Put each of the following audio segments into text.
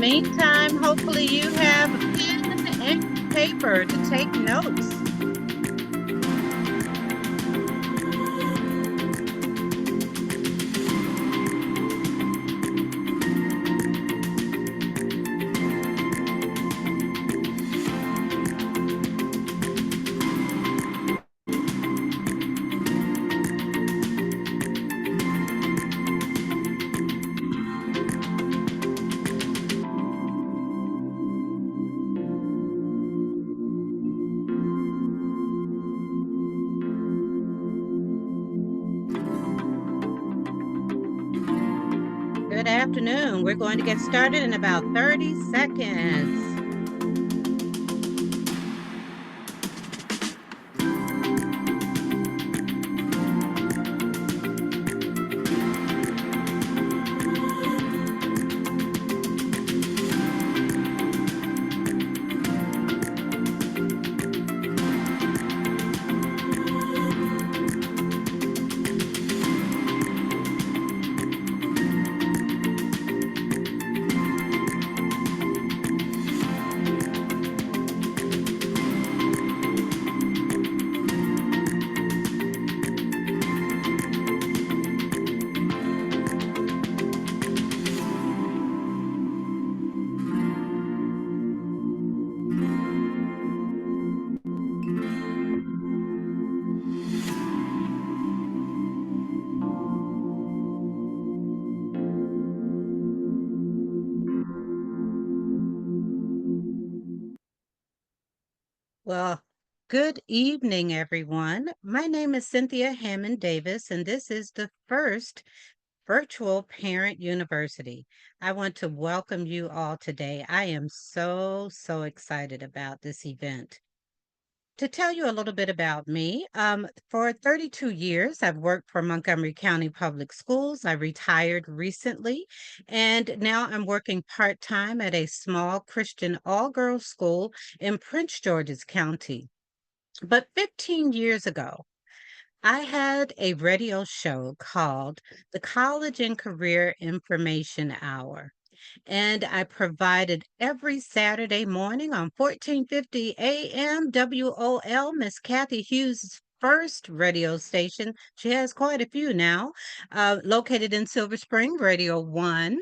meantime, hopefully you have a pen and paper to take notes. Good afternoon. We're going to get started in about 30 seconds. Well, good evening, everyone. My name is Cynthia Hammond Davis, and this is the first Virtual Parent University. I want to welcome you all today. I am so excited about this event. To tell you a little bit about me, for 32 years, I've worked for Montgomery County Public Schools. I retired recently, and now I'm working part time at a small Christian all girls school in Prince George's County. But 15 years ago, I had a radio show called the College and Career Information Hour, and I provided every Saturday morning on 1450 AM WOL, Miss Kathy Hughes' first radio station. She has quite a few now, located in Silver Spring, Radio 1.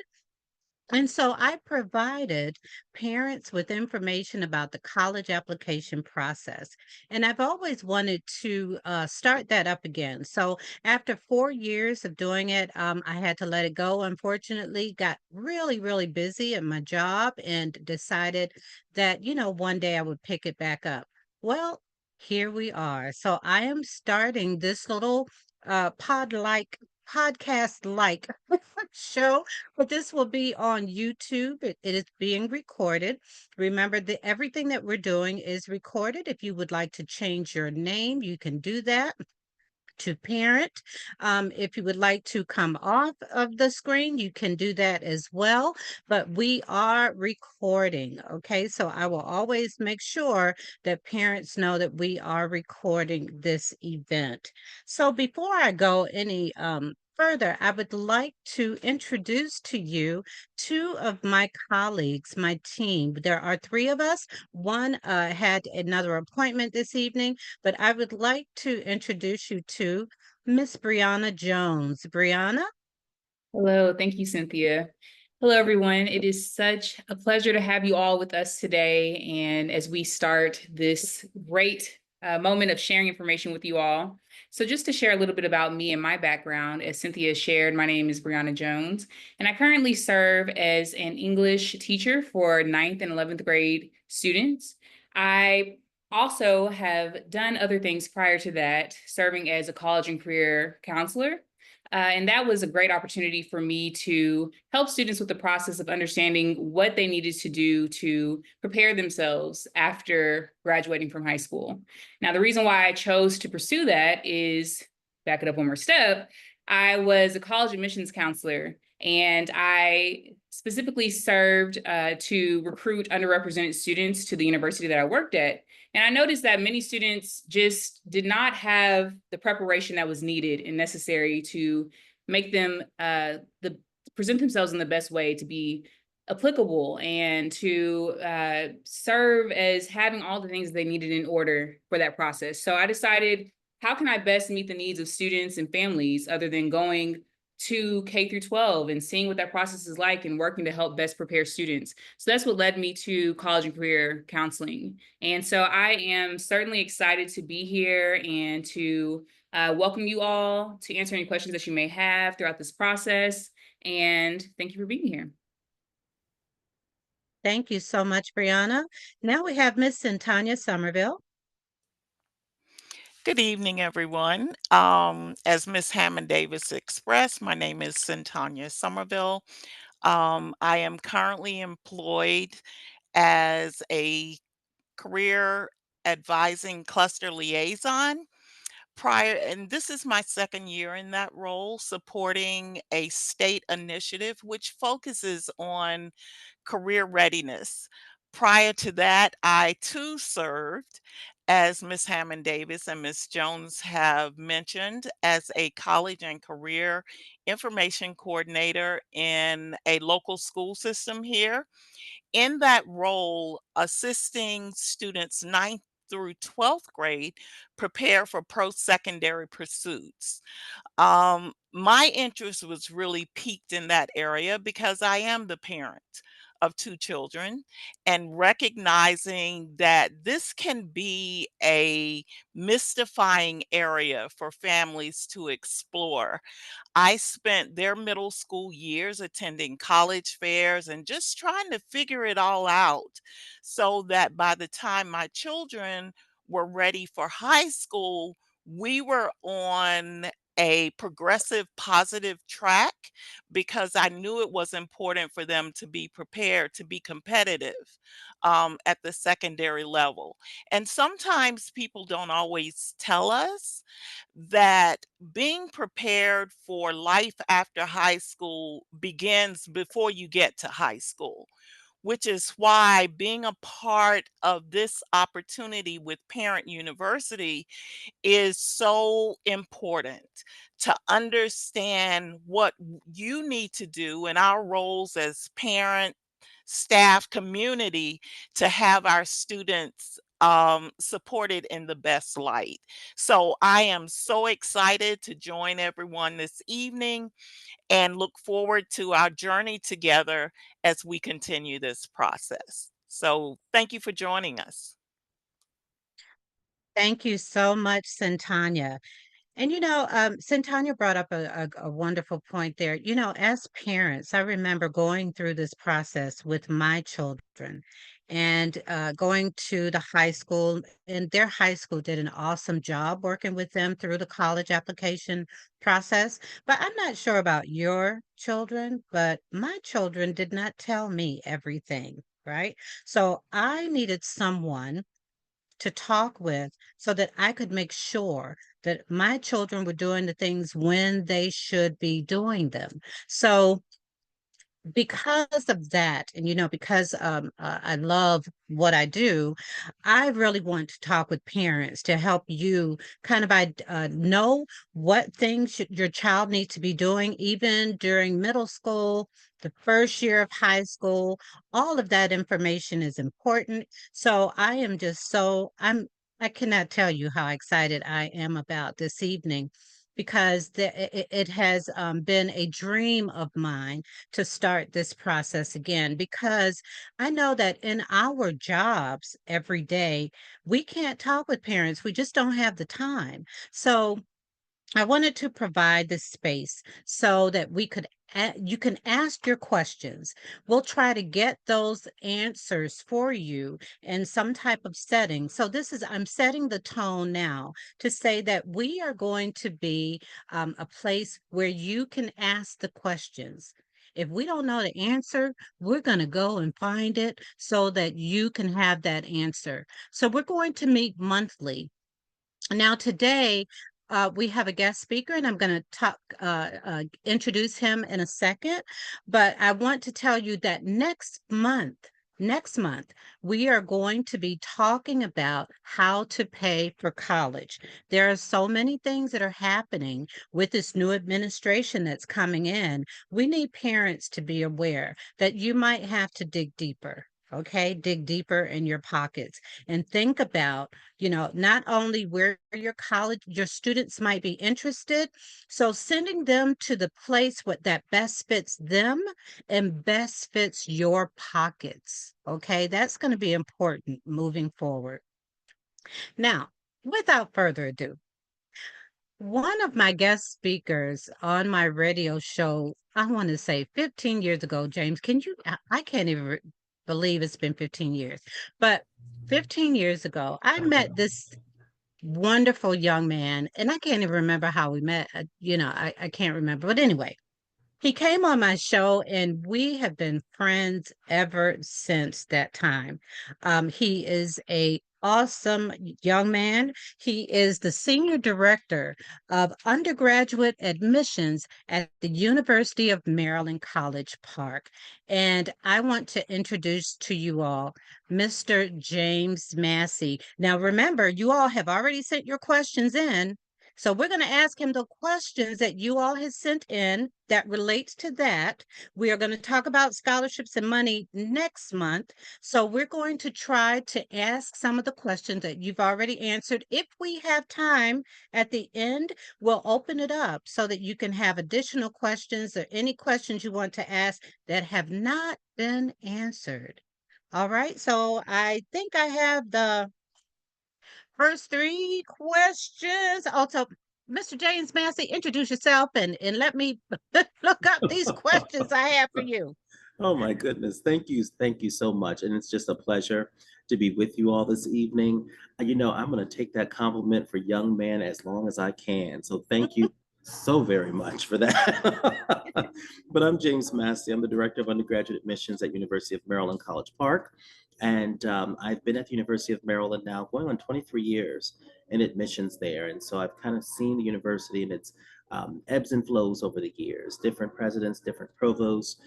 And so I provided parents with information about the college application process. And I've always wanted to start that up again. So after 4 years of doing it, I had to let it go. Unfortunately, got really busy at my job and decided that, one day I would pick it back up. Well, here we are. So I am starting this little podcast like show, but this will be on YouTube. It is being recorded. Remember that everything that we're doing is recorded. If you would like to change your name, you can do that to parent. If you would like to come off of the screen, you can do that as well. But we are recording, okay? So I will always make sure that parents know that we are recording this event. So before I go any further, I would like to introduce to you two of my colleagues, my team. There are three of us. One had another appointment this evening, but I would like to introduce you to Miss Brianna Jones. Brianna? Hello, thank you, Cynthia. Hello, everyone. It is such a pleasure to have you all with us today. And as we start this great moment of sharing information with you all. So just to share a little bit about me and my background, as Cynthia shared, my name is Brianna Jones, and I currently serve as an English teacher for 9th and 11th grade students. I also have done other things prior to that, serving as a college and career counselor. And that was a great opportunity for me to help students with the process of understanding what they needed to do to prepare themselves after graduating from high school. Now, the reason why I chose to pursue that is, back it up one more step, I was a college admissions counselor, and I specifically served to recruit underrepresented students to the university that I worked at. And I noticed that many students just did not have the preparation that was needed and necessary to make them present themselves in the best way to be applicable and to serve as having all the things they needed in order for that process. So I decided, how can I best meet the needs of students and families other than going to K through 12 and seeing what that process is like and working to help best prepare students. So that's what led me to college and career counseling. And so I am certainly excited to be here and to welcome you all, to answer any questions that you may have throughout this process. And thank you for being here. Thank you so much, Brianna. Now we have Miss Centanya Somerville. Good evening, everyone. As Miss Hammond Davis expressed, my name is Centanya Somerville. I am currently employed as a career advising cluster liaison. And this is my second year in that role, supporting a state initiative which focuses on career readiness. Prior to that, I too served, as Miss Hammond Davis and Miss Jones have mentioned, as a college and career information coordinator in a local school system here. In that role, assisting students ninth through 12th grade prepare for post-secondary pursuits. My interest was really piqued in that area because I am the parent of two children, and recognizing that this can be a mystifying area for families to explore. I spent their middle school years attending college fairs and just trying to figure it all out so that by the time my children were ready for high school, we were on a progressive positive track, because I knew it was important for them to be prepared to be competitive at the secondary level. And sometimes people don't always tell us that being prepared for life after high school begins before you get to high school, which is why being a part of this opportunity with Parent University is so important, to understand what you need to do in our roles as parent, staff, community, to have our students supported in the best light. So I am so excited to join everyone this evening and look forward to our journey together as we continue this process. So thank you for joining us. Thank you so much, Centanya. And Centanya brought up a wonderful point there. As parents, I remember going through this process with my children and going to the high school, and their high school did an awesome job working with them through the college application process. But I'm not sure about your children, but my children did not tell me everything, right? So I needed someone to talk with so that I could make sure that my children were doing the things when they should be doing them. So because of that, and because I love what I do, I really want to talk with parents to help you kind of know what things your child needs to be doing, even during middle school, the first year of high school. All of that information is important. So I cannot tell you how excited I am about this evening, because it has been a dream of mine to start this process again, because I know that in our jobs every day, we can't talk with parents. We just don't have the time. So I wanted to provide this space so that you can ask your questions. We'll try to get those answers for you in some type of setting. So I'm setting the tone now to say that we are going to be a place where you can ask the questions. If we don't know the answer, we're going to go and find it so that you can have that answer. So we're going to meet monthly. Now, today, we have a guest speaker, and I'm going to introduce him in a second. But I want to tell you that next month, Next month, we are going to be talking about how to pay for college. There are so many things that are happening with this new administration that's coming in. We need parents to be aware that you might have to dig deeper. Okay, dig deeper in your pockets and think about, not only where your students might be interested, so sending them to the place what that best fits them and best fits your pockets. Okay, that's going to be important moving forward. Now, without further ado, one of my guest speakers on my radio show, I want to say 15 years ago, James, I can't even believe it's been 15 years, but 15 years ago, I met this wonderful young man, and I can't even remember how we met. I can't remember. But anyway, he came on my show, and we have been friends ever since that time. He is a awesome young man. He is the senior director of undergraduate admissions at the University of Maryland College Park. And I want to introduce to you all Mr. James Massey. Now, remember, you all have already sent your questions in. So we're going to ask him the questions that you all have sent in that relates to that. We are going to talk about scholarships and money next month. So we're going to try to ask some of the questions that you've already answered. If we have time at the end, we'll open it up so that you can have additional questions or any questions you want to ask that have not been answered. All right. So I think I have the first three questions. Also, Mr. James Massey, introduce yourself and let me look up these questions I have for you. Oh my goodness. Thank you. Thank you so much. And it's just a pleasure to be with you all this evening. I'm going to take that compliment for young man as long as I can. So thank you so very much for that. But I'm James Massey. I'm the director of undergraduate admissions at University of Maryland College Park. And I've been at the University of Maryland now going on 23 years in admissions there. And so I've kind of seen the university and its ebbs and flows over the years, different presidents, different provosts,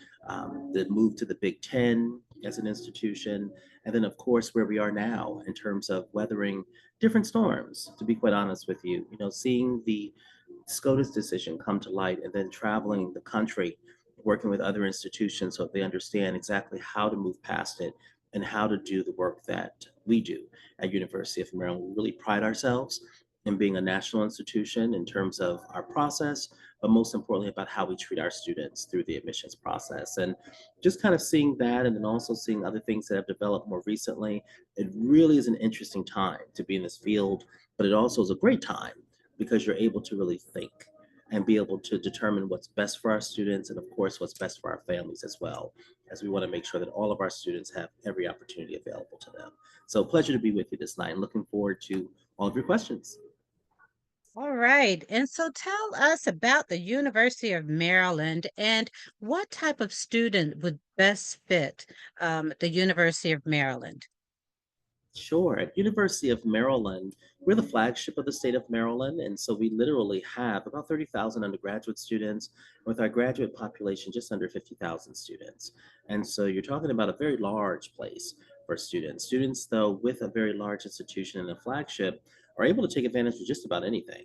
the move to the Big Ten as an institution, and then, of course, where we are now in terms of weathering different storms, to be quite honest with you. Seeing the SCOTUS decision come to light and then traveling the country, working with other institutions so they understand exactly how to move past it and how to do the work that we do at University of Maryland. We really pride ourselves in being a national institution in terms of our process, but most importantly about how we treat our students through the admissions process. And just kind of seeing that and then also seeing other things that have developed more recently, it really is an interesting time to be in this field, but it also is a great time because you're able to really think and be able to determine what's best for our students and of course what's best for our families as well, as we want to make sure that all of our students have every opportunity available to them. So pleasure to be with you this night and looking forward to all of your questions. All right. And so tell us about the University of Maryland and what type of student would best fit the University of Maryland. Sure. At University of Maryland, we're the flagship of the state of Maryland, and so we literally have about 30,000 undergraduate students, with our graduate population just under 50,000 students. And so you're talking about a very large place for students. Students, though, with a very large institution and a flagship, are able to take advantage of just about anything.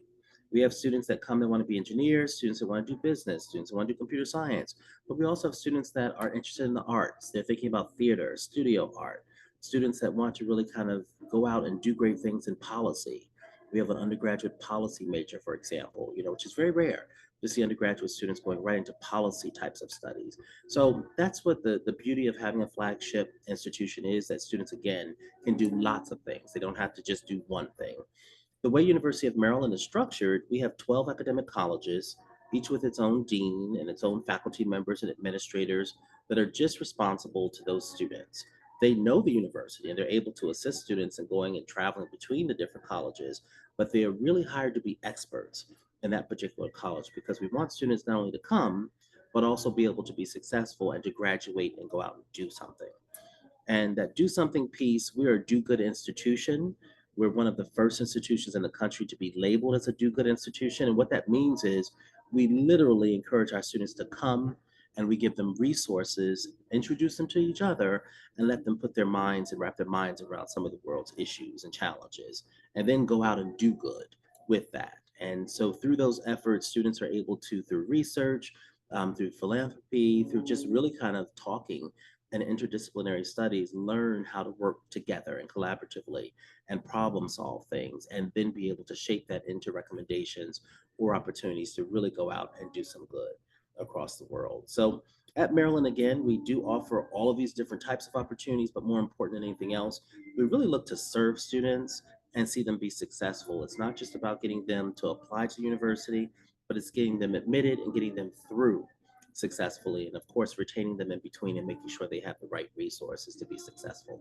We have students that come and want to be engineers, students that want to do business, students that want to do computer science, but we also have students that are interested in the arts. They're thinking about theater, studio art, students that want to really kind of go out and do great things in policy. We have an undergraduate policy major, for example, which is very rare to see undergraduate students going right into policy types of studies. So that's what the beauty of having a flagship institution is, that students, again, can do lots of things. They don't have to just do one thing. The way University of Maryland is structured, we have 12 academic colleges, each with its own dean and its own faculty members and administrators that are just responsible to those students. They know the university and they're able to assist students in going and traveling between the different colleges, but they are really hired to be experts in that particular college because we want students not only to come, but also be able to be successful and to graduate and go out and do something. And that do something piece, we're a do good institution. We're one of the first institutions in the country to be labeled as a do good institution. And what that means is we literally encourage our students to come and we give them resources, introduce them to each other, and let them put their minds and wrap their minds around some of the world's issues and challenges, and then go out and do good with that. And so through those efforts, students are able to, through research, through philanthropy, through just really kind of talking and interdisciplinary studies, learn how to work together and collaboratively and problem solve things, and then be able to shape that into recommendations or opportunities to really go out and do some good across the world. So at Maryland, again, we do offer all of these different types of opportunities, but more important than anything else, we really look to serve students and see them be successful. It's not just about getting them to apply to university, but it's getting them admitted and getting them through successfully. And of course, retaining them in between and making sure they have the right resources to be successful.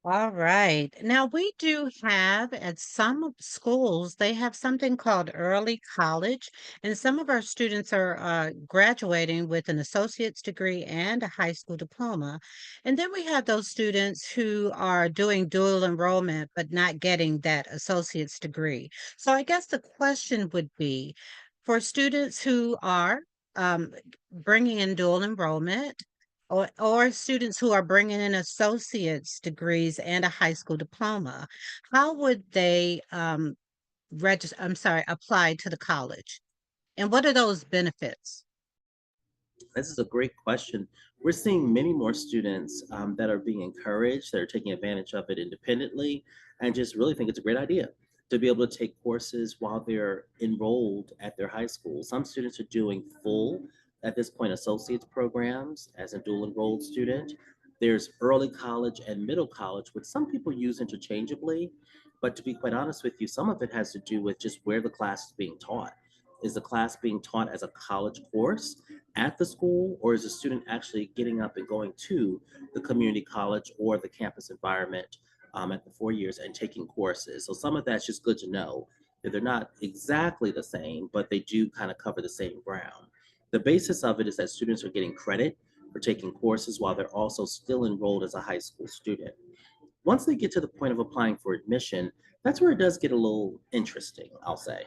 All right. Now, we do have at some schools, they have something called early college, and some of our students are graduating with an associate's degree and a high school diploma. And then we have those students who are doing dual enrollment but not getting that associate's degree. So I guess the question would be for students who are um, bringing in dual enrollment, or students who are bringing in associate's degrees and a high school diploma, how would they register, I'm sorry, apply to the college? And what are those benefits? This is a great question. We're seeing many more students that are being encouraged, that are taking advantage of it independently, and just really think it's a great idea to be able to take courses while they're enrolled at their high school. Some students are doing full, at this point, associate's programs as a dual enrolled student. There's early college and middle college, which some people use interchangeably. But to be quite honest with you, some of it has to do with just where the class is being taught. Is the class being taught as a college course at the school, or is the student actually getting up and going to the community college or the campus environment at the 4 years and taking courses? So some of that's just good to know that they're not exactly the same, but they do kind of cover the same ground. The basis of it is that students are getting credit for taking courses while they're also still enrolled as a high school student. Once they get to the point of applying for admission, that's where it does get a little interesting, I'll say.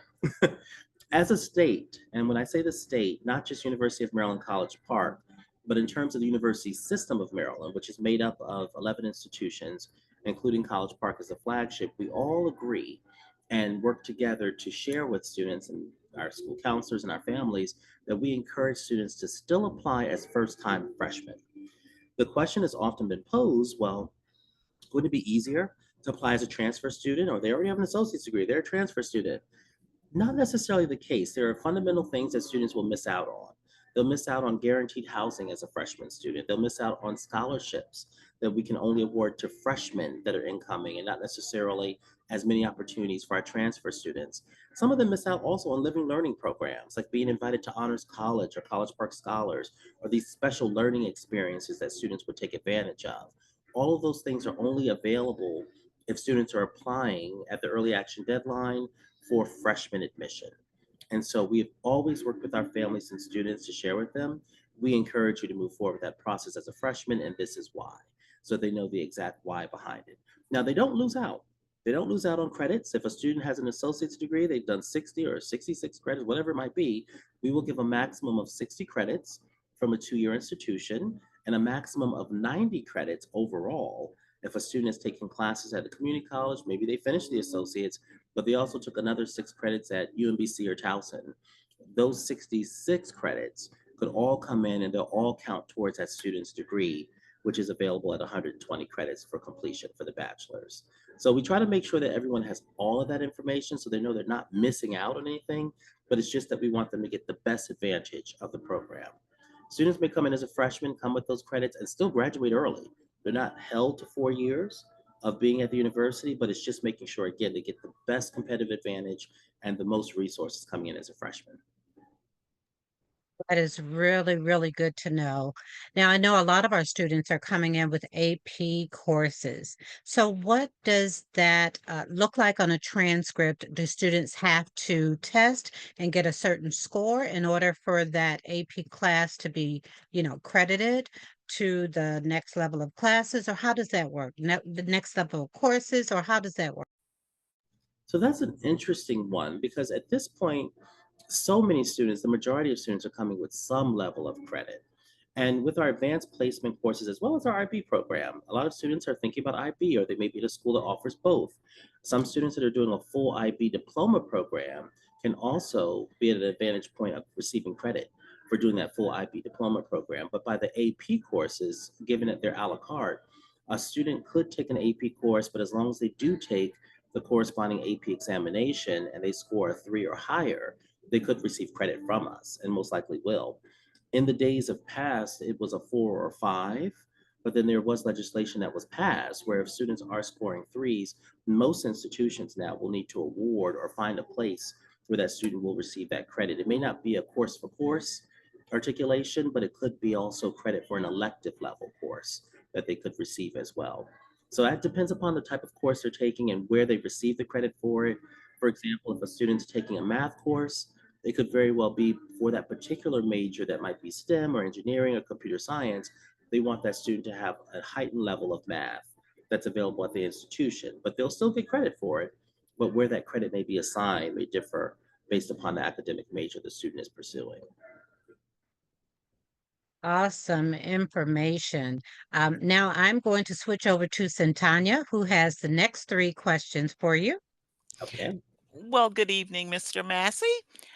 As a state, and when I say the state, not just University of Maryland College Park, but in terms of the university system of Maryland, which is made up of 11 institutions, including College Park as a flagship, we all agree and work together to share with students and our school counselors and our families that we encourage students to still apply as first-time freshmen. The question has often been posed, well, would it be easier to apply as a transfer student, or they already have an associate's degree, they're a transfer student? Not necessarily the case. There are fundamental things that students will miss out on. They'll miss out on guaranteed housing as a freshman student. They'll miss out on scholarships that we can only award to freshmen that are incoming, and not necessarily as many opportunities for our transfer students. Some of them miss out also on living learning programs, like being invited to Honors College or College Park Scholars, or these special learning experiences that students would take advantage of. All of those things are only available if students are applying at the early action deadline for freshman admission. And so we have always worked with our families and students to share with them. We encourage you to move forward with that process as a freshman, and this is why. So they know the exact why behind it. Now, they don't lose out. They don't lose out on credits. If a student has an associate's degree, they've done 60 or 66 credits, whatever it might be, we will give a maximum of 60 credits from a 2-year institution and a maximum of 90 credits overall. If a student is taking classes at a community college, maybe they finished the associates, but they also took another 6 credits at UMBC or Towson. Those 66 credits could all come in and they'll all count towards that student's degree, which is available at 120 credits for completion for the bachelor's. So we try to make sure that everyone has all of that information so they know they're not missing out on anything, but it's just that we want them to get the best advantage of the program. Students may come in as a freshman, come with those credits, and still graduate early. They're not held to 4 years of being at the university, but it's just making sure, again, they get the best competitive advantage and the most resources coming in as a freshman. That is really, really good to know. Now, I know a lot of our students are coming in with AP courses. So what does that look like on a transcript? Do students have to test and get a certain score in order for that AP class to be, credited to the next level of classes? Or how does that work? The next level of courses, or how does that work? So that's an interesting one because at this point, so many students, the majority of students are coming with some level of credit. And with our advanced placement courses, as well as our IB program, a lot of students are thinking about IB, or they may be at a school that offers both. Some students that are doing a full IB diploma program can also be at an advantage point of receiving credit for doing that full IB diploma program. But by the AP courses, given that they're a la carte, a student could take an AP course, but as long as they do take the corresponding AP examination and they score a 3 or higher, they could receive credit from us and most likely will. In the days of past, it was a 4 or 5, but then there was legislation that was passed where if students are scoring threes, most institutions now will need to award or find a place where that student will receive that credit. It may not be a course for course articulation, but it could be also credit for an elective level course that they could receive as well. So that depends upon the type of course they're taking and where they receive the credit for it. For example, if a student's taking a math course, it could very well be for that particular major that might be STEM or engineering or computer science. They want that student to have a heightened level of math that's available at the institution, but they'll still get credit for it. But where that credit may be assigned may differ based upon the academic major the student is pursuing. Awesome information. Now I'm going to switch over to Centanya, who has the next three questions for you. Okay, Well, good evening, Mr. Massey.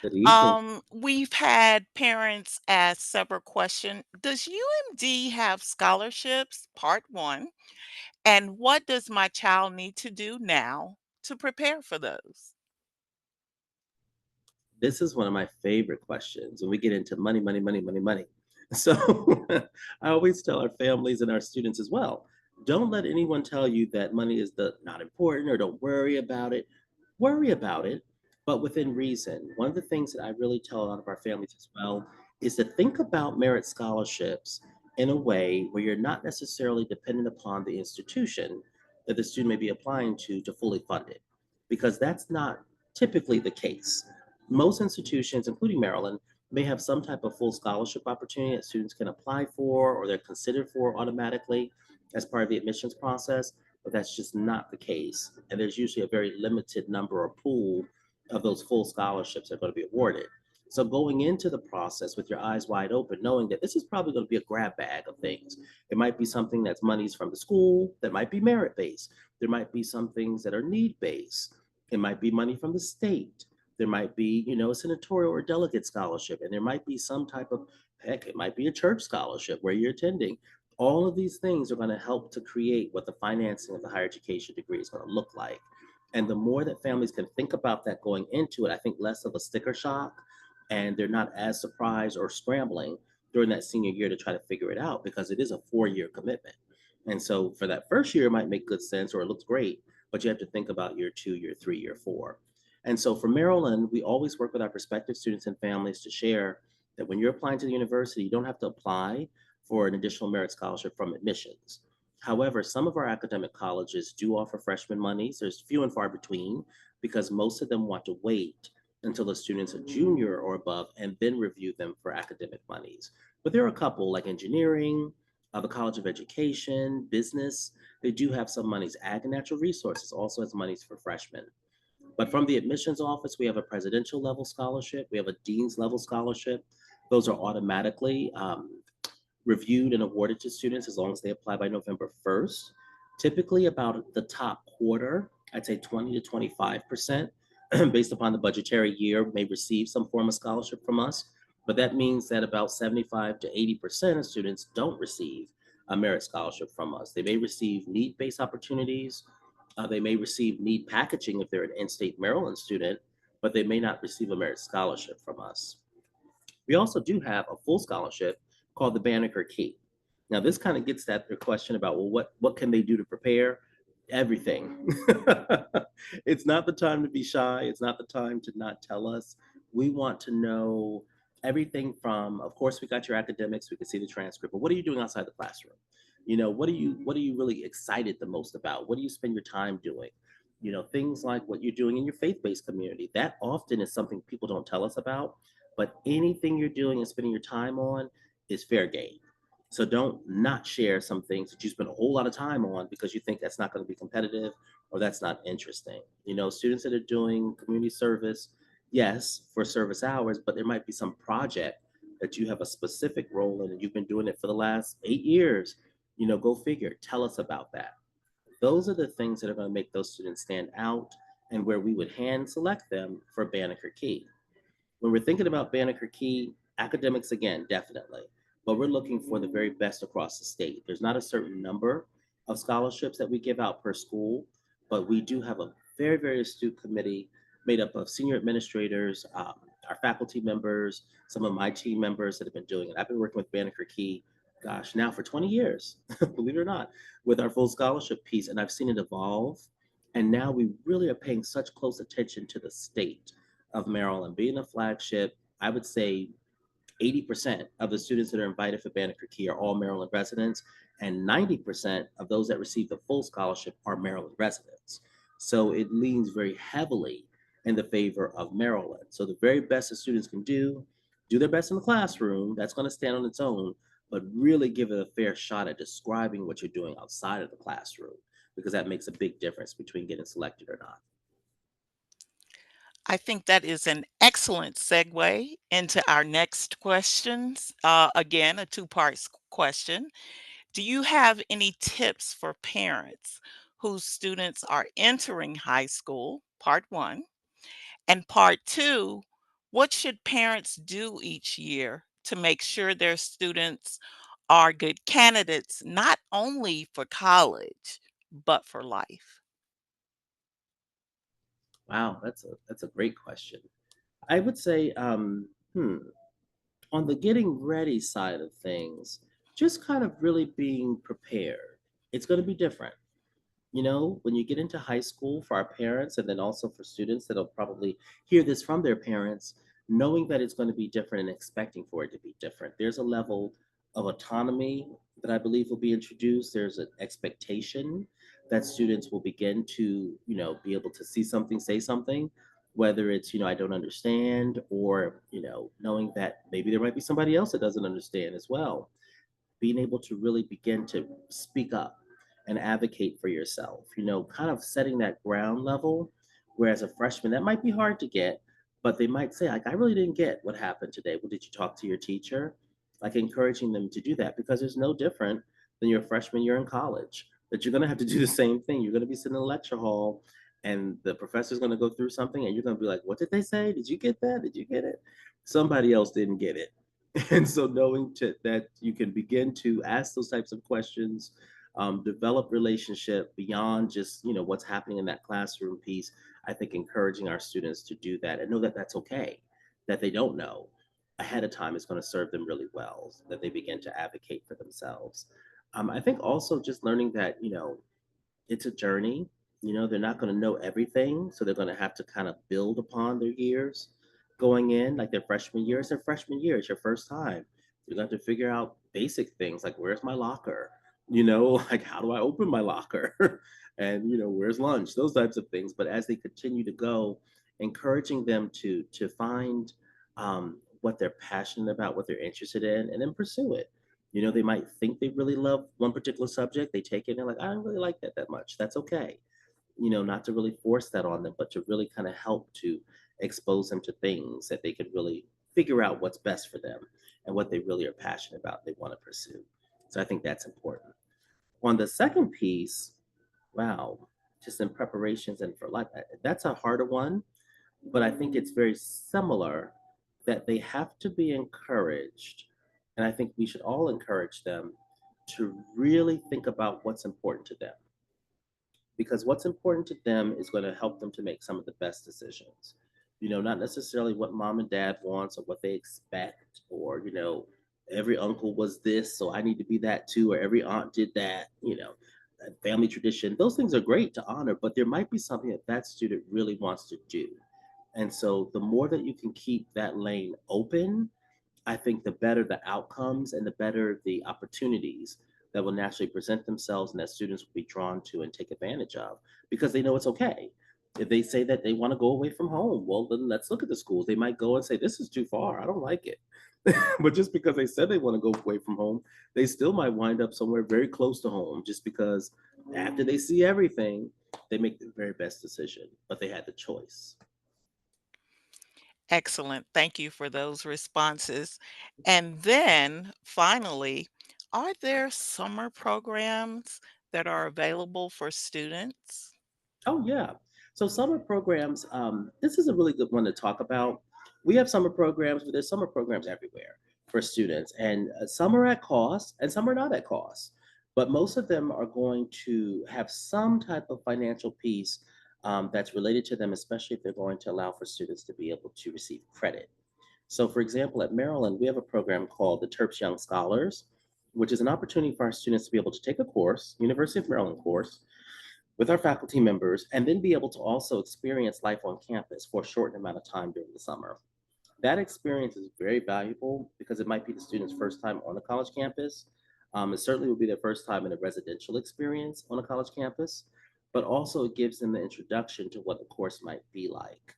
good evening. We've had parents ask several questions. Does UMD have scholarships? Part one. And what does my child need to do now to prepare for those? This is one of my favorite questions when we get into money, money, money, money, money. So I always tell our families and our students as well, don't let anyone tell you that money is not important or don't worry about it. Worry about it, but within reason. One of the things that I really tell a lot of our families as well is to think about merit scholarships in a way where you're not necessarily dependent upon the institution that the student may be applying to fully fund it, because that's not typically the case. Most institutions, including Maryland, may have some type of full scholarship opportunity that students can apply for or they're considered for automatically as part of the admissions process, but that's just not the case. And there's usually a very limited number or pool of those full scholarships that are going to be awarded. So going into the process with your eyes wide open, knowing that this is probably going to be a grab bag of things. It might be something that's monies from the school that might be merit based. There might be some things that are need based. It might be money from the state. There might be, a senatorial or delegate scholarship, and there might be some type of, heck, it might be a church scholarship where you're attending. All of these things are going to help to create what the financing of the higher education degree is going to look like. And the more that families can think about that going into it, I think less of a sticker shock, and they're not as surprised or scrambling during that senior year to try to figure it out because it is a 4 year commitment. And so for that first year, it might make good sense or it looks great, but you have to think about year 2, year 3, year 4. And so for Maryland, we always work with our prospective students and families to share that when you're applying to the university, you don't have to apply for an additional merit scholarship from admissions. However, some of our academic colleges do offer freshman monies. There's few and far between because most of them want to wait until the student's a junior or above and then review them for academic monies. But there are a couple like engineering, the College of Education, business. They do have some monies. Ag and Natural Resources also has monies for freshmen. But from the admissions office, we have a presidential level scholarship. We have a dean's level scholarship. Those are automatically reviewed and awarded to students as long as they apply by November 1st. Typically about the top quarter, I'd say 20 to 25%, based upon the budgetary year, may receive some form of scholarship from us. But that means that about 75 to 80% of students don't receive a merit scholarship from us. They may receive need-based opportunities. They may receive need packaging if they're an in-state Maryland student, but they may not receive a merit scholarship from us. We also do have a full scholarship called the Banneker Key. Now, this kind of gets at your question about, well, what can they do to prepare? Everything. It's not the time to be shy. It's not the time to not tell us. We want to know everything from, of course, we got your academics. We can see the transcript, but what are you doing outside the classroom? What are you really excited the most about? What do you spend your time doing? Things like what you're doing in your faith-based community. That often is something people don't tell us about, but anything you're doing and spending your time on is fair game. So don't not share some things that you spend a whole lot of time on because you think that's not going to be competitive or that's not interesting. Students that are doing community service, yes, for service hours, but there might be some project that you have a specific role in and you've been doing it for the last 8 years. Go figure. Tell us about that. Those are the things that are going to make those students stand out and where we would hand select them for Banneker Key. When we're thinking about Banneker Key, academics again, definitely, but we're looking for the very best across the state. There's not a certain number of scholarships that we give out per school, but we do have a very, very astute committee made up of senior administrators, our faculty members, some of my team members that have been doing it. I've been working with Banneker Key, gosh, now for 20 years, believe it or not, with our full scholarship piece, and I've seen it evolve. And now we really are paying such close attention to the state of Maryland being a flagship. I would say 80% of the students that are invited for Banneker Key are all Maryland residents, and 90% of those that receive the full scholarship are Maryland residents. So it leans very heavily in the favor of Maryland. So the very best that students can do their best in the classroom, that's going to stand on its own, but really give it a fair shot at describing what you're doing outside of the classroom, because that makes a big difference between getting selected or not. I think that is an excellent segue into our next questions. Again, a two-part question. Do you have any tips for parents whose students are entering high school? Part one. And part two, what should parents do each year to make sure their students are good candidates, not only for college, but for life? Wow, that's a great question. I would say, on the getting ready side of things, just kind of really being prepared. It's going to be different. When you get into high school for our parents and then also for students that'll probably hear this from their parents, knowing that it's going to be different and expecting for it to be different. There's a level of autonomy that I believe will be introduced. There's an expectation that students will begin to, be able to see something, say something, whether it's, I don't understand, or, knowing that maybe there might be somebody else that doesn't understand as well, being able to really begin to speak up and advocate for yourself, kind of setting that ground level. Whereas a freshman, that might be hard to get, but they might say, like, I really didn't get what happened today. Well, did you talk to your teacher? Like encouraging them to do that because it's no different than your freshman year in college, that you're going to have to do the same thing. You're going to be sitting in the lecture hall and the professor's going to go through something and you're going to be like, what did they say? Did you get that? Did you get it? Somebody else didn't get it. And so knowing that you can begin to ask those types of questions, develop relationship beyond just what's happening in that classroom piece. I think encouraging our students to do that and know that that's okay, that they don't know ahead of time is going to serve them really well, so that they begin to advocate for themselves. I think also just learning that it's a journey. They're not going to know everything, so they're going to have to kind of build upon their years going in, like their freshman year. It's their freshman year. It's your first time. You're going to have to figure out basic things like where's my locker, like how do I open my locker, and where's lunch, those types of things. But as they continue to go, encouraging them to find what they're passionate about, what they're interested in, and then pursue it. They might think they really love one particular subject. They take it and they're like, I don't really like that much. That's okay. Not to really force that on them, but to really kind of help to expose them to things that they could really figure out what's best for them and what they really are passionate about, they want to pursue. So I think that's important. On the second piece, wow, just in preparations and for life, that's a harder one, but I think it's very similar, that they have to be encouraged. And I think we should all encourage them to really think about what's important to them, because what's important to them is going to help them to make some of the best decisions. Not necessarily what mom and dad wants or what they expect, or, every uncle was this, so I need to be that too, or every aunt did that, that family tradition. Those things are great to honor, but there might be something that that student really wants to do. And so the more that you can keep that lane open, I think the better the outcomes and the better the opportunities that will naturally present themselves and that students will be drawn to and take advantage of, because they know it's okay. If they say that they want to go away from home, well, then let's look at the schools. They might go and say, this is too far. I don't like it. But just because they said they want to go away from home, they still might wind up somewhere very close to home, just because after they see everything, they make the very best decision, but they had the choice. Excellent. Thank you for those responses. And then finally, are there summer programs that are available for students? Oh, yeah. So summer programs, this is a really good one to talk about. We have summer programs, but there's summer programs everywhere for students, and some are at cost and some are not at cost. But most of them are going to have some type of financial piece that's related to them, especially if they're going to allow for students to be able to receive credit. So, for example, at Maryland, we have a program called the Terps Young Scholars, which is an opportunity for our students to be able to take a course, University of Maryland course, with our faculty members, and then be able to also experience life on campus for a short amount of time during the summer. That experience is very valuable because it might be the student's first time on a college campus. It certainly will be their first time in a residential experience on a college campus, but also it gives them the introduction to what the course might be like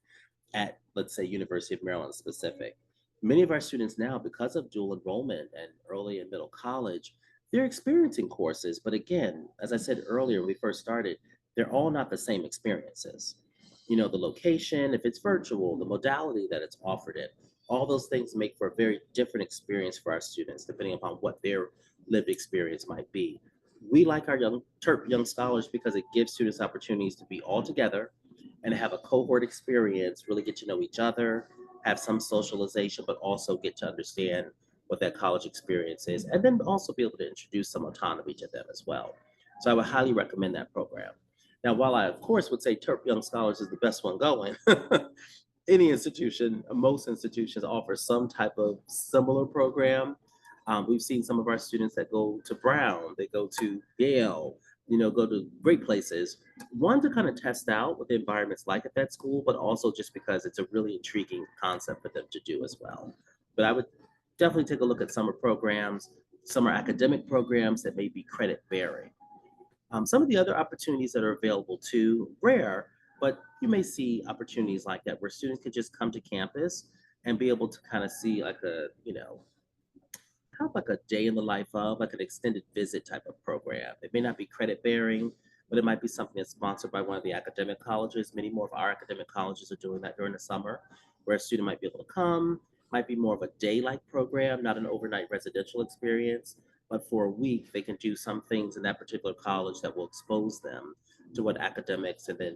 at, let's say, University of Maryland specific. Many of our students now, because of dual enrollment and early and middle college, they're experiencing courses. But again, as I said earlier when we first started, they're all not the same experiences. You know, the location, if it's virtual, the modality that it's offered in, all those things make for a very different experience for our students, depending upon what their lived experience might be. We like our young scholars because it gives students opportunities to be all together and have a cohort experience, really get to know each other, have some socialization, but also get to understand what that college experience is, and then also be able to introduce some autonomy to them as well. So I would highly recommend that program. Now, while I, of course, would say Terp Young Scholars is the best one going, any institution, most institutions offer some type of similar program. We've seen some of our students that go to Brown, they go to Yale, go to great places. One, to kind of test out what the environment's like at that school, but also just because it's a really intriguing concept for them to do as well. But I would definitely take a look at summer programs, summer academic programs that may be credit bearing. Some of the other opportunities that are available too, rare, but you may see opportunities like that where students can just come to campus and be able to kind of see like kind of like a day in the life of, like an extended visit type of program. It may not be credit bearing, but it might be something that's sponsored by one of the academic colleges. Many more of our academic colleges are doing that during the summer, where a student might be able to come, might be more of a day-like program, not an overnight residential experience, but for a week they can do some things in that particular college that will expose them to what academics and then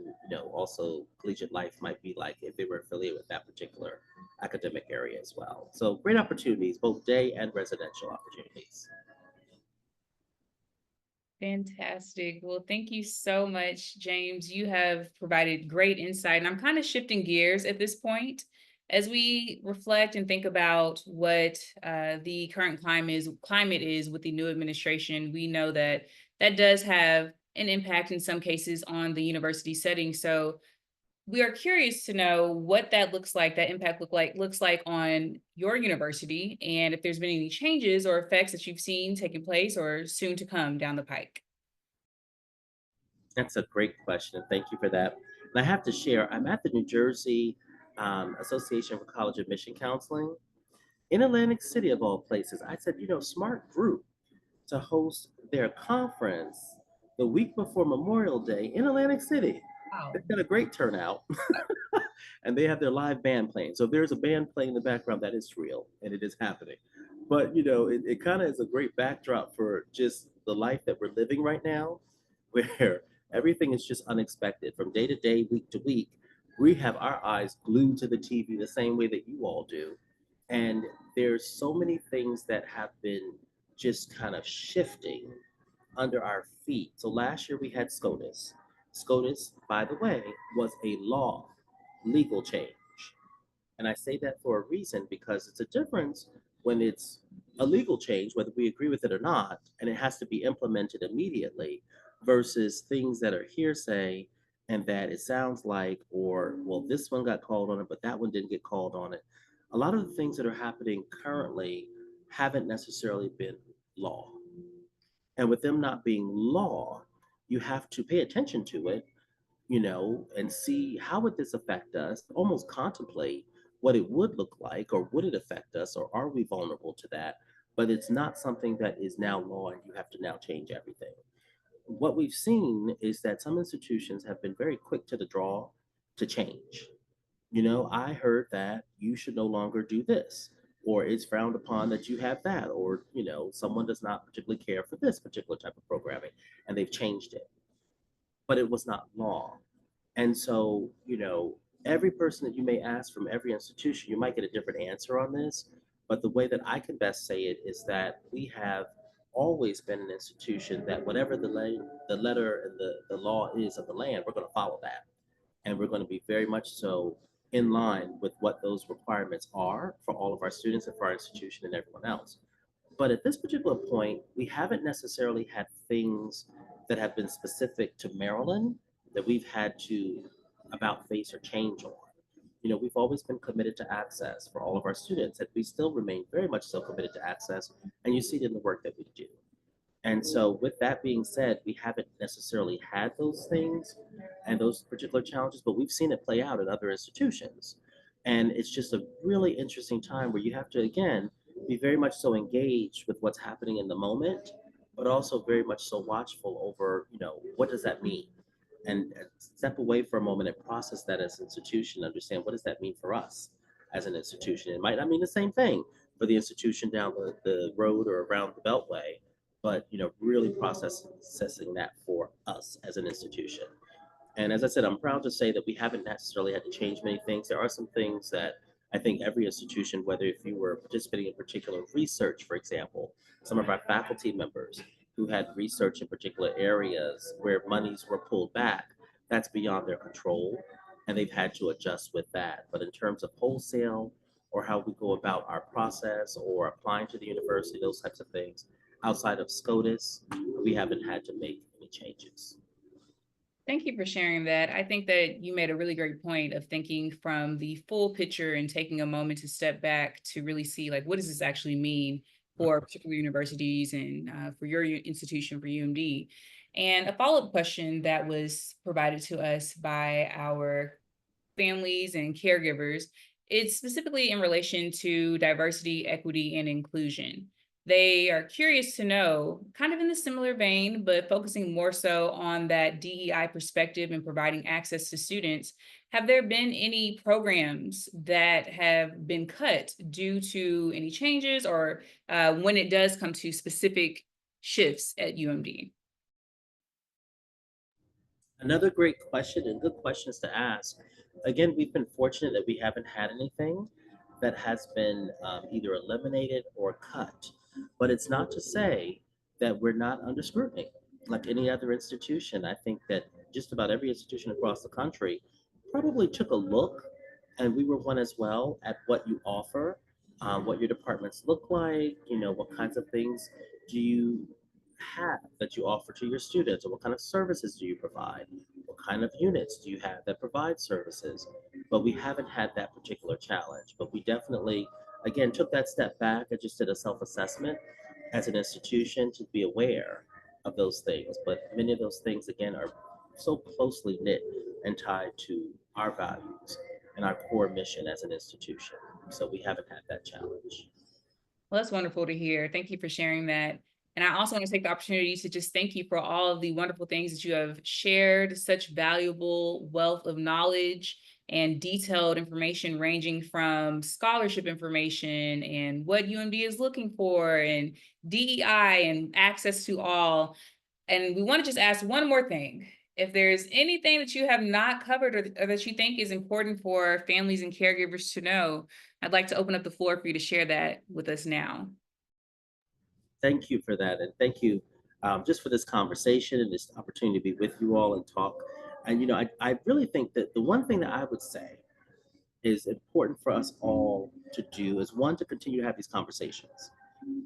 also collegiate life might be like if they were affiliated with that particular academic area as well. So great opportunities, both day and residential opportunities. Fantastic. Well, thank you so much, James. You have provided great insight. And I'm kind of shifting gears at this point. As we reflect and think about what the current climate is with the new administration, we know that that does have an impact in some cases on the university setting. So we are curious to know what that looks like, that impact looks like on your university, and if there's been any changes or effects that you've seen taking place or soon to come down the pike. That's a great question, and thank you for that. And I have to share, I'm at the New Jersey Association for College Admission Counseling in Atlantic City, of all places. I said, smart group to host their conference the week before Memorial Day in Atlantic City. Wow. They've got a great turnout, and they have their live band playing. So if there's a band playing in the background, that is real and it is happening. But it kind of is a great backdrop for just the life that we're living right now, where everything is just unexpected from day to day, week to week. We have our eyes glued to the TV the same way that you all do. And there's so many things that have been just kind of shifting under our feet. So last year we had SCOTUS. SCOTUS, by the way, was a legal change. And I say that for a reason because it's a difference when it's a legal change, whether we agree with it or not, and it has to be implemented immediately versus things that are hearsay and that it sounds like, or, well, this one got called on it, but that one didn't get called on it. A lot of the things that are happening currently haven't necessarily been law. And with them not being law, you have to pay attention to it, and see how would this affect us, almost contemplate what it would look like, or would it affect us, or are we vulnerable to that? But it's not something that is now law and you have to now change everything. What we've seen is that some institutions have been very quick to the draw to change. I heard that you should no longer do this, or it's frowned upon that you have that, or, someone does not particularly care for this particular type of programming, and they've changed it, but it was not law. And so, every person that you may ask from every institution, you might get a different answer on this. But the way that I can best say it is that we have always been an institution that whatever the letter and the law is of the land, we're going to follow that. And we're going to be very much so in line with what those requirements are for all of our students and for our institution and everyone else. But at this particular point, we haven't necessarily had things that have been specific to Maryland that we've had to about face or change on. We've always been committed to access for all of our students, and we still remain very much so committed to access. And you see it in the work that we do. And so, with that being said, we haven't necessarily had those things and those particular challenges, but we've seen it play out in other institutions. And it's just a really interesting time where you have to, again, be very much so engaged with what's happening in the moment, but also very much so watchful over, what does that mean? And step away for a moment and process that as an institution, understand what does that mean for us as an institution. It might not mean the same thing for the institution down the road or around the Beltway, but really processing that for us as an institution. And as I said, I'm proud to say that we haven't necessarily had to change many things. There are some things that I think every institution, whether if you were participating in particular research, for example, some of our faculty members who had research in particular areas where monies were pulled back, that's beyond their control, and they've had to adjust with that. But in terms of wholesale or how we go about our process or applying to the university, those types of things, outside of SCOTUS, we haven't had to make any changes. Thank you for sharing that. I think that you made a really great point of thinking from the full picture and taking a moment to step back to really see, like, what does this actually mean for particular universities and for your institution, for UMD? And a follow-up question that was provided to us by our families and caregivers, it's specifically in relation to diversity, equity, and inclusion. They are curious to know, kind of in the similar vein, but focusing more so on that DEI perspective and providing access to students. Have there been any programs that have been cut due to any changes or when it does come to specific shifts at UMD? Another great question and good questions to ask. Again, we've been fortunate that we haven't had anything that has been either eliminated or cut. But it's not to say that we're not under scrutiny like any other institution. I think that just about every institution across the country probably took a look, and we were one as well, at what you offer, what your departments look like, what kinds of things do you have that you offer to your students, or what kind of services do you provide? What kind of units do you have that provide services? But we haven't had that particular challenge. But we definitely, again, took that step back and just did a self assessment as an institution to be aware of those things. But many of those things, again, are so closely knit and tied to our values and our core mission as an institution. So we haven't had that challenge. Well, that's wonderful to hear. Thank you for sharing that. And I also want to take the opportunity to just thank you for all of the wonderful things that you have shared, such valuable wealth of knowledge and detailed information ranging from scholarship information and what UMD is looking for and DEI and access to all. And we want to just ask one more thing. If there's anything that you have not covered or that you think is important for families and caregivers to know, I'd like to open up the floor for you to share that with us now. Thank you for that. And thank you just for this conversation and this opportunity to be with you all and talk. And, I really think that the one thing that I would say is important for us all to do is one, to continue to have these conversations,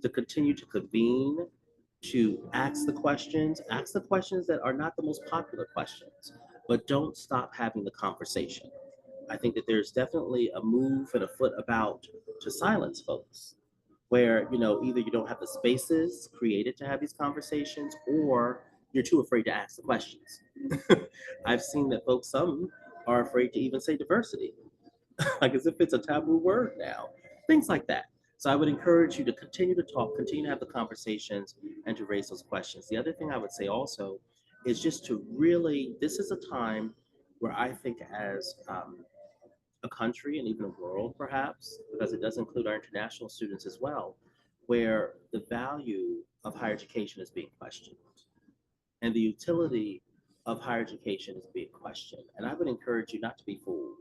to continue to convene, to ask the questions that are not the most popular questions, but don't stop having the conversation. I think that there's definitely a move and a foot about to silence folks where, either you don't have the spaces created to have these conversations or you're too afraid to ask the questions. I've seen that folks, some are afraid to even say diversity, like as if it's a taboo word now, things like that. So I would encourage you to continue to talk, continue to have the conversations, and to raise those questions. The other thing I would say also is just to really, this is a time where I think as a country and even a world, perhaps, because it does include our international students as well, where the value of higher education is being questioned and the utility of higher education is being questioned. And I would encourage you not to be fooled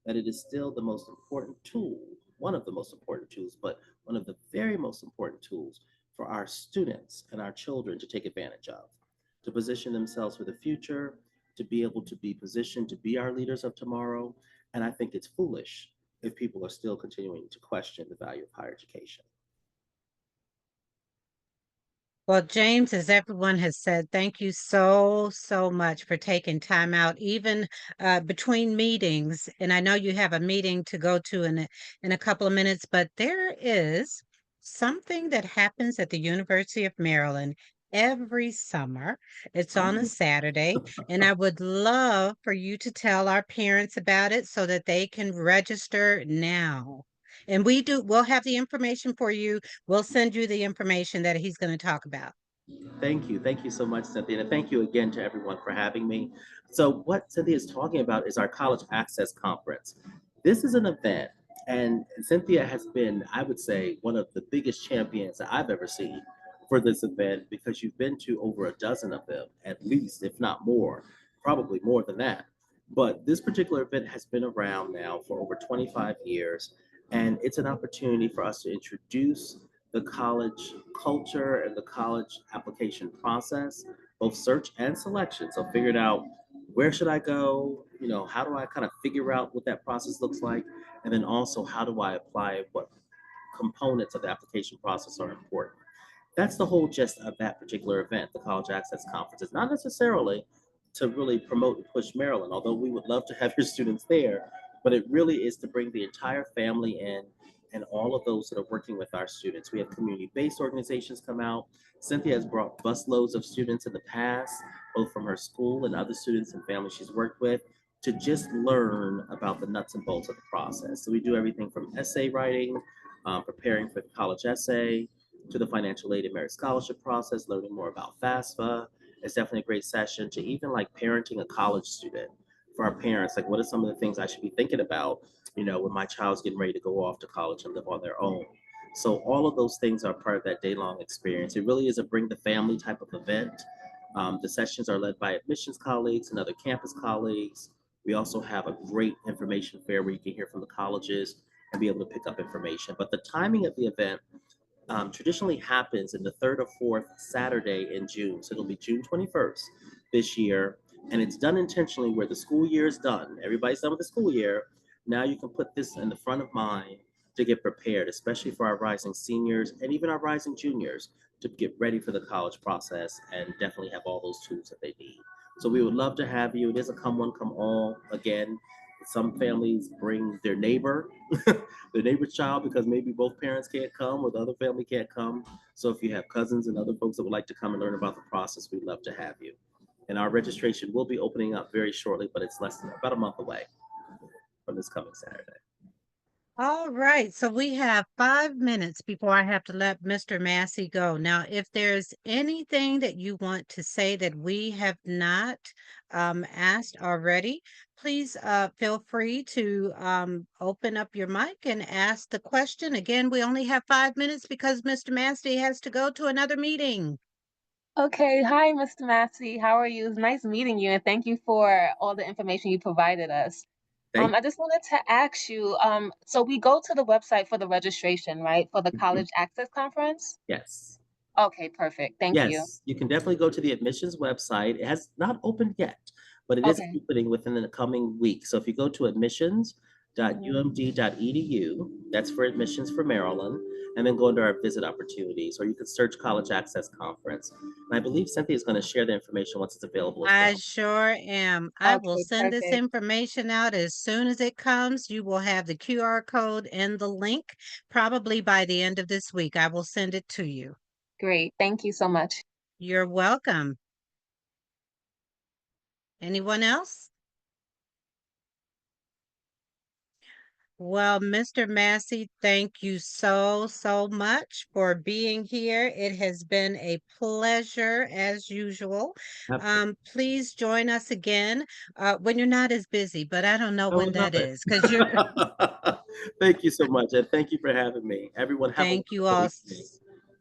that it is still the most important tool, one of the most important tools, but one of the very most important tools for our students and our children to take advantage of, to position themselves for the future, to be able to be positioned to be our leaders of tomorrow. And I think it's foolish if people are still continuing to question the value of higher education. Well, James, as everyone has said, thank you so, so much for taking time out, even between meetings. And I know you have a meeting to go to in a couple of minutes, but there is something that happens at the University of Maryland every summer. It's on a Saturday, and I would love for you to tell our parents about it so that they can register now. And we'll have the information for you. We'll send you the information that he's going to talk about. Thank you. Thank you so much, Cynthia. And thank you again to everyone for having me. So, what Cynthia is talking about is our College Access Conference. This is an event, and Cynthia has been, I would say, one of the biggest champions that I've ever seen for this event because you've been to over a dozen of them, at least, if not more, probably more than that. But this particular event has been around now for over 25 years, and it's an opportunity for us to introduce the college culture and the college application process, both search and selection. So figured out where should I go, how do I kind of figure out what that process looks like, and then also how do I apply what components of the application process are important. That's the whole gist of that particular event, the College Access Conference. It's not necessarily to really promote and push Maryland, although we would love to have your students there, but it really is to bring the entire family in and all of those that are working with our students. We have community-based organizations come out. Cynthia has brought busloads of students in the past, both from her school and other students and families she's worked with, to just learn about the nuts and bolts of the process. So we do everything from essay writing, preparing for the college essay, to the financial aid and merit scholarship process, learning more about FAFSA. It's definitely a great session to even like parenting a college student for our parents. Like, what are some of the things I should be thinking about, when my child's getting ready to go off to college and live on their own? So all of those things are part of that day-long experience. It really is a bring the family type of event. The sessions are led by admissions colleagues and other campus colleagues. We also have a great information fair where you can hear from the colleges and be able to pick up information. But the timing of the event traditionally happens in the third or fourth Saturday in June. So it'll be June 21st this year. And it's done intentionally where the school year is done. Everybody's done with the school year. Now you can put this in the front of mind to get prepared, especially for our rising seniors and even our rising juniors to get ready for the college process and definitely have all those tools that they need. So we would love to have you. It is a come one, come all. Again, some families bring their neighbor, their neighbor's child, because maybe both parents can't come or the other family can't come. So if you have cousins and other folks that would like to come and learn about the process, we'd love to have you. And our registration will be opening up very shortly, but it's less than about a month away from this coming Saturday. All right, so we have 5 minutes before I have to let Mr. Massey go. Now, if there's anything that you want to say that we have not asked already, please feel free to open up your mic and ask the question. Again, we only have 5 minutes because Mr. Massey has to go to another meeting. Okay, hi, Mr. Massey. How are you? It's nice meeting you, and thank you for all the information you provided us. Thank I just wanted to ask you, so we go to the website for the registration, right, for the you. College Access Conference? Yes. Okay, perfect. Thank you. Yes, you can definitely go to the admissions website. It has not opened yet, but it is Okay. opening within the coming week. So if you go to admissions.umd.edu, that's for admissions for Maryland, and then go into our visit opportunities, or you can search College Access Conference. And I believe Cynthia is going to share the information once it's available as I well. sure am. I will Okay, send this perfect. information out as soon as it comes. You will have the QR code and the link probably by the end of this week. I will send it to you. Great. Thank you so much. You're welcome. Anyone else? Well, Mr. Massey, thank you so much for being here. It has been a pleasure as usual. Absolutely. Please join us again when you're not as busy, but I don't know I when would love that it. is because you're, Thank you so much, and thank you for having me. Everyone, have a thank you wonderful all. evening.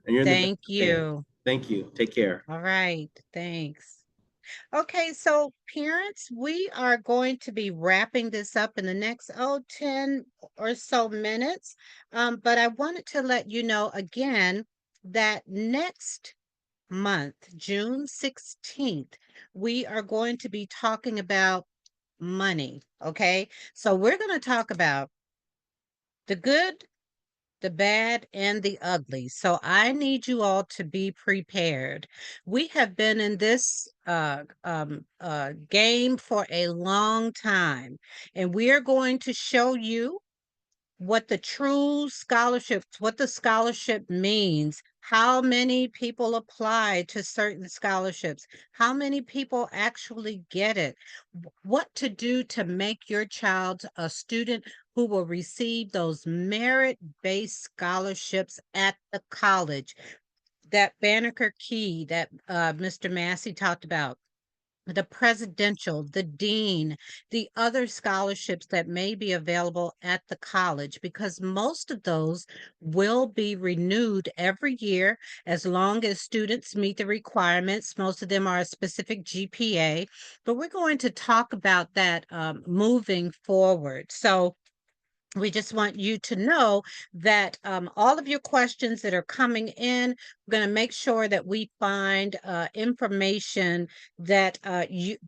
And you're in the best Thank of hands. you. Thank you. Take care. All right. Thanks. Okay, so parents, we are going to be wrapping this up in the next, 10 or so minutes. But I wanted to let you know again that next month, June 16th, we are going to be talking about money. Okay, so we're going to talk about the good, the bad, and the ugly. So I need you all to be prepared. We have been in this game for a long time, and we are going to show you what the true scholarship, what the scholarship means, how many people apply to certain scholarships, how many people actually get it, what to do to make your child a student who will receive those merit-based scholarships at the college. That Banneker Key that Mr. Massey talked about, the presidential, the dean, the other scholarships that may be available at the college, because most of those will be renewed every year as long as students meet the requirements. Most of them are a specific GPA, but we're going to talk about that moving forward. So we just want you to know that all of your questions that are coming in, we're going to make sure that we find information that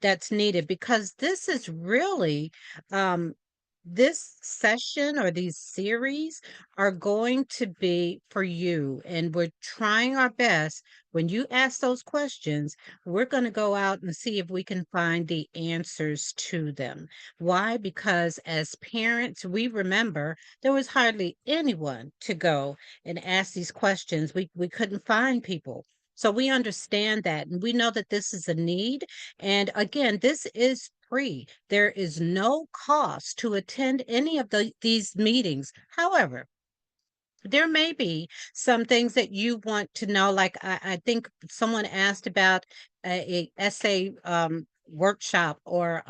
that's needed, because this is really this session or these series are going to be for you, and we're trying our best. When you ask those questions, we're going to go out and see if we can find the answers to them. Why? Because as parents, we remember there was hardly anyone to go and ask these questions. We couldn't find people. So we understand that, and we know that this is a need. And again, this is free. There is no cost to attend any of these meetings. However, there may be some things that you want to know. Like I think someone asked about a essay workshop, or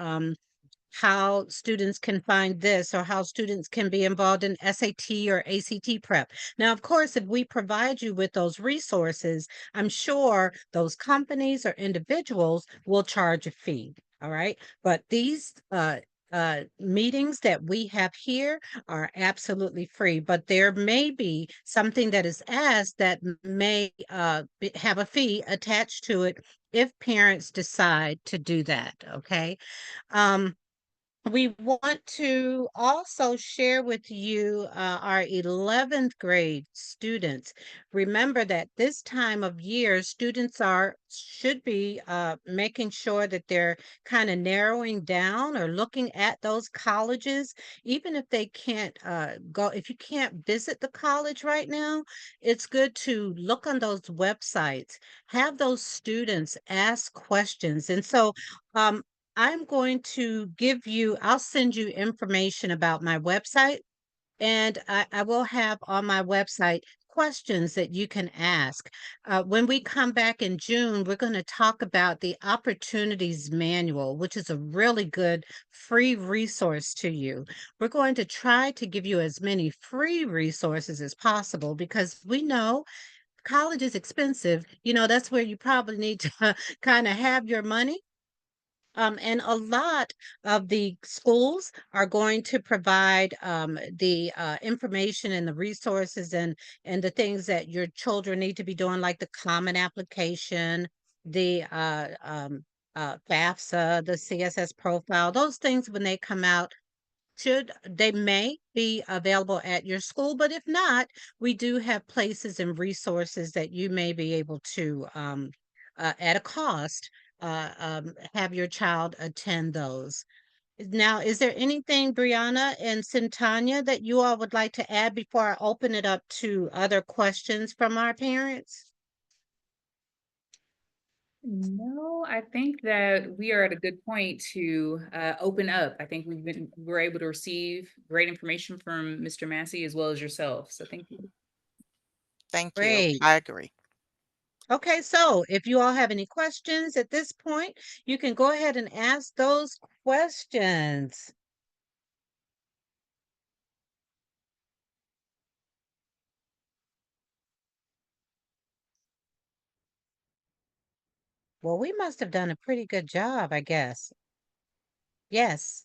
how students can find this, or how students can be involved in SAT or ACT prep. Now, of course, if we provide you with those resources, I'm sure those companies or individuals will charge a fee. All right. But these meetings that we have here are absolutely free, but there may be something that is asked that may have a fee attached to it if parents decide to do that. Okay. Um, we want to also share with you our 11th grade students. Remember that this time of year, students should be making sure that they're kind of narrowing down or looking at those colleges, even if they can't go. If you can't visit the college right now, it's good to look on those websites, have those students ask questions. And so, um, I'm going to I'll send you information about my website, and I will have on my website questions that you can ask. When we come back in June, we're going to talk about the Opportunities Manual, which is a really good free resource to you. We're going to try to give you as many free resources as possible, because we know college is expensive. You know, that's where you probably need to kind of have your money. And a lot of the schools are going to provide the information and the resources, and the things that your children need to be doing, like the Common Application, the FAFSA, the CSS profile. Those things, when they come out, they may be available at your school, but if not, we do have places and resources that you may be able to, at a cost, have your child attend those. Now, is there anything, Brianna and Sintanya, that you all would like to add before I open it up to other questions from our parents? No, I think that we are at a good point to open up. I think we're able to receive great information from Mr. Massey as well as yourself. So thank you. Thank you. Great. I agree. Okay, so if you all have any questions at this point, you can go ahead and ask those questions. Well, we must have done a pretty good job, I guess. Yes.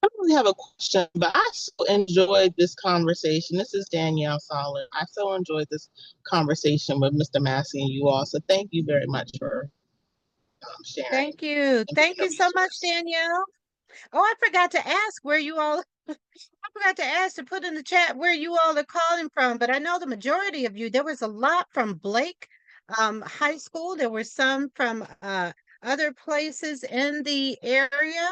I don't really have a question, but I so enjoyed this conversation. This is Danielle Solid. I so enjoyed this conversation with Mr. Massey and you all. So thank you very much for sharing Thank you. and being Thank a you so much, resource. Danielle. Oh, I forgot to ask where you all, I forgot to ask to put in the chat where you all are calling from, but I know the majority of you, there was a lot from Blake High School. There were some from other places in the area.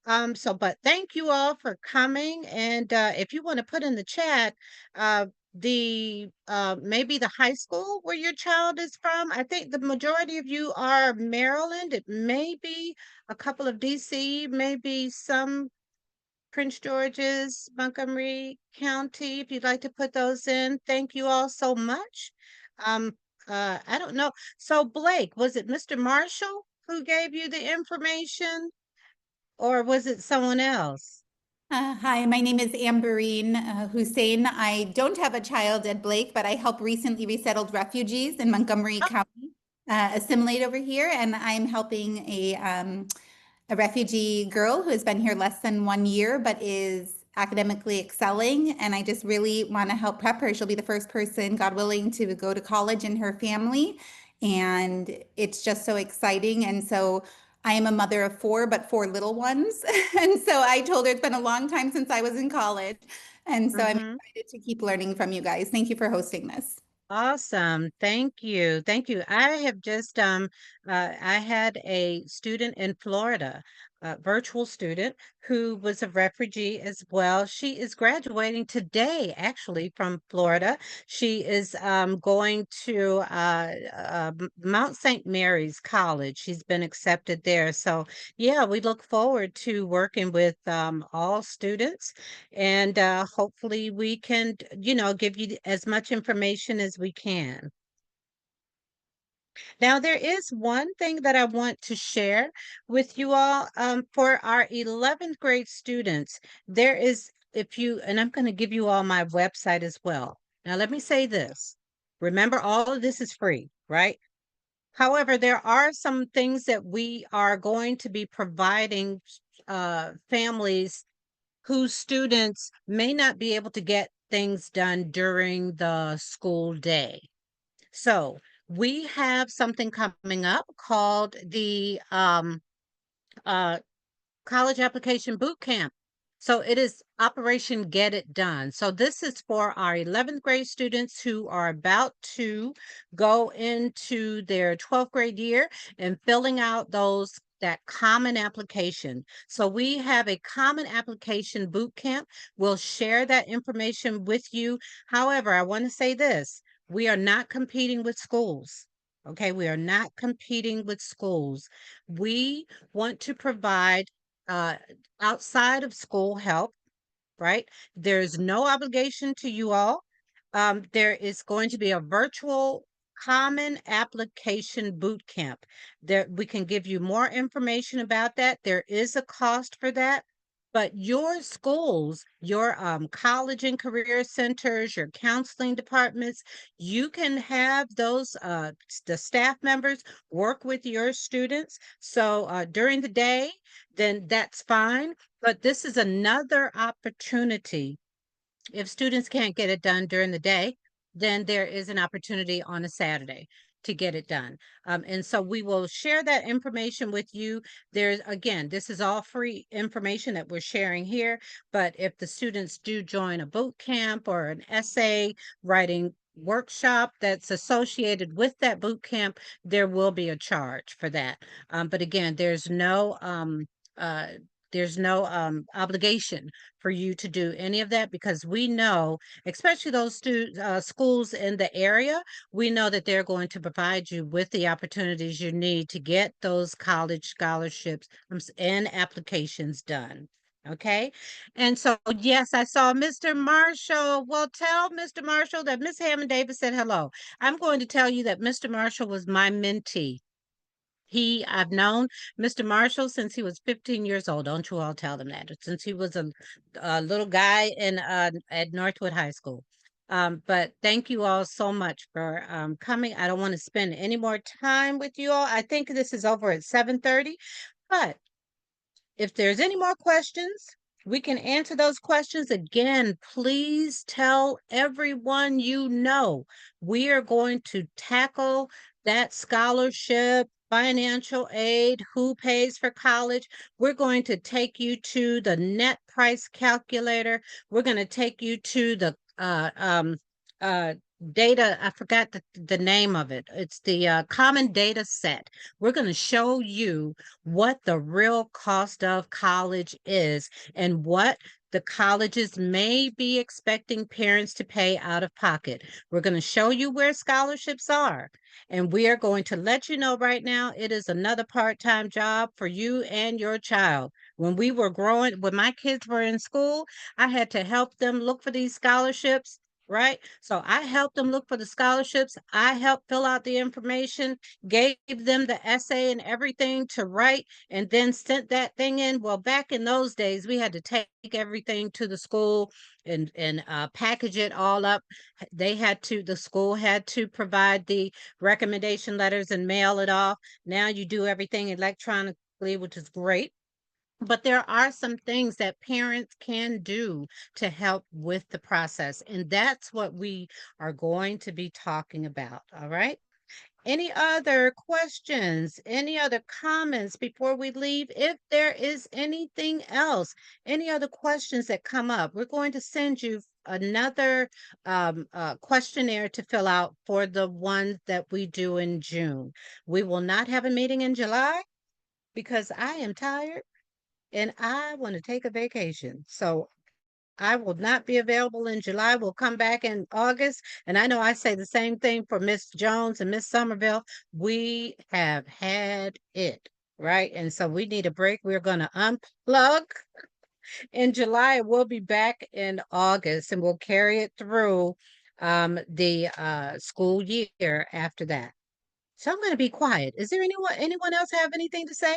But thank you all for coming. And if you want to put in the chat, the maybe the high school where your child is from. I think the majority of you are Maryland. It may be a couple of DC, maybe some Prince George's, Montgomery County, if you'd like to put those in. Thank you all so much. Um, I don't know. So Blake, was it Mr. Marshall who gave you the information or was it someone else? Hi, my name is Amberine Hussein. I don't have a child at Blake, but I help recently resettled refugees in Montgomery County assimilate over here, and I'm helping a refugee girl who has been here less than 1 year, but is academically excelling. And I just really want to help prep her. She'll be the first person, God willing, to go to college in her family. And it's just so exciting. And so I am a mother of four, but four little ones. And so I told her it's been a long time since I was in college. And so I'm Mm-hmm. excited to keep learning from you guys. Thank you for hosting this. Awesome. Thank you. Thank you. I have just I had a student in Florida, a virtual student who was a refugee as well. She is graduating today actually from Florida. She is going to Mount St. Mary's College. She's been accepted there. So, yeah, we look forward to working with all students and hopefully we can, give you as much information as we can. Now, there is one thing that I want to share with you all for our 11th grade students. There is, and I'm going to give you all my website as well. Now, let me say this. Remember, all of this is free, right? However, there are some things that we are going to be providing families whose students may not be able to get things done during the school day. So we have something coming up called the uh, College Application Boot Camp. So it is Operation Get It Done. So this is for our 11th grade students who are about to go into their 12th grade year and filling out that common application. So we have a common application boot camp. We'll share that information with you. However, I want to say this, we are not competing with schools. Okay, we are not competing with schools. We want to provide uh, outside of school help, right? There's no obligation to you all. There is going to be a virtual common application boot camp. There, we can give you more information about that. There is a cost for that. But your schools, your college and career centers, your counseling departments, you can have those the staff members work with your students. So during the day, then that's fine. But this is another opportunity. If students can't get it done during the day, then there is an opportunity on a Saturday to get it done. And so we will share that information with you. There's, again, this is all free information that we're sharing here. But if the students do join a boot camp or an essay writing workshop that's associated with that boot camp, there will be a charge for that. But again, there's no there's no obligation for you to do any of that, because we know, especially those schools in the area, we know that they're going to provide you with the opportunities you need to get those college scholarships and applications done. Okay. And so, yes, I saw Mr. Marshall. Well, tell Mr. Marshall that Miss Hammond Davis said hello. I'm going to tell you that Mr. Marshall was my mentee. I've known Mr. Marshall since he was 15 years old. Don't you all tell him that. Since he was a little guy at Northwood High School. But thank you all so much for coming. I don't want to spend any more time with you all. I think this is over at 7:30, but if there's any more questions, we can answer those questions. Again, please tell everyone you know. We are going to tackle that scholarship, financial aid, who pays for college. We're going to take you to the net price calculator. We're going to take you to the data. I forgot the name of it. It's the common data set. We're going to show you what the real cost of college is and what the colleges may be expecting parents to pay out of pocket. We're going to show you where scholarships are. And we are going to let you know right now, it is another part-time job for you and your child. When we were growing, when my kids were in school, I had to help them look for these scholarships. Right. So I helped them look for the scholarships. I helped fill out the information, gave them the essay and everything to write, and then sent that thing in. Well, back in those days, we had to take everything to the school and package it all up. The school had to provide the recommendation letters and mail it off. Now you do everything electronically, which is great. But there are some things that parents can do to help with the process. And that's what we are going to be talking about. All right. Any other questions? Any other comments before we leave? If there is anything else, any other questions that come up, we're going to send you another questionnaire to fill out for the ones that we do in June. We will not have a meeting in July because I am tired and I want to take a vacation. So I will not be available in July. We'll come back in August. And I know I say the same thing for Miss Jones and Miss Somerville. We have had it, right? And so we need a break. We're going to unplug in July. We'll be back in August and we'll carry it through the school year after that. So I'm going to be quiet. Is there anyone else have anything to say?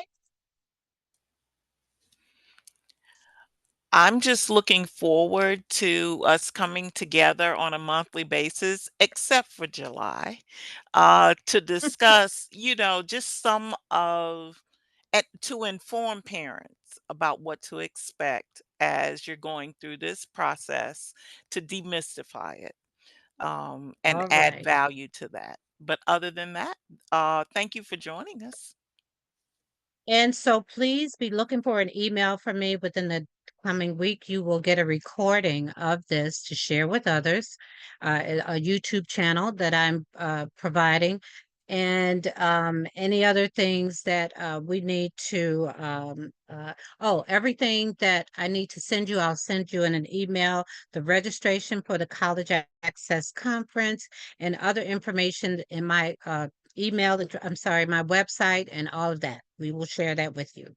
I'm just looking forward to us coming together on a monthly basis, except for July, to discuss, just some of to inform parents about what to expect as you're going through this process to demystify it, and All add right. value to that. But other than that, thank you for joining us. And so please be looking for an email from me within the coming week. You will get a recording of this to share with others, a YouTube channel that I'm providing, and any other things that we need to, everything that I need to send you, I'll send you in an email, the registration for the College Access Conference and other information in my my website and all of that. We will share that with you.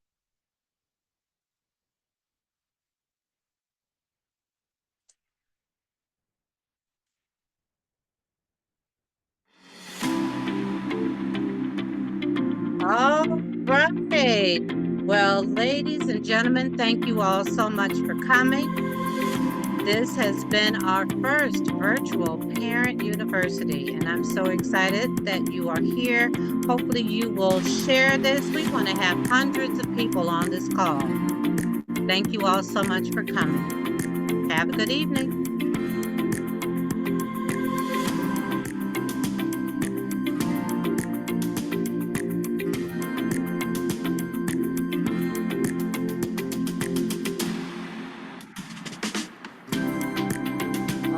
All right. Well, ladies and gentlemen, thank you all so much for coming. This has been our first virtual parent university, and I'm so excited that you are here. Hopefully you will share this. We want to have hundreds of people on this call. Thank you all so much for coming. Have a good evening.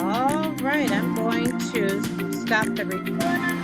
All right, I'm going to stop the recording.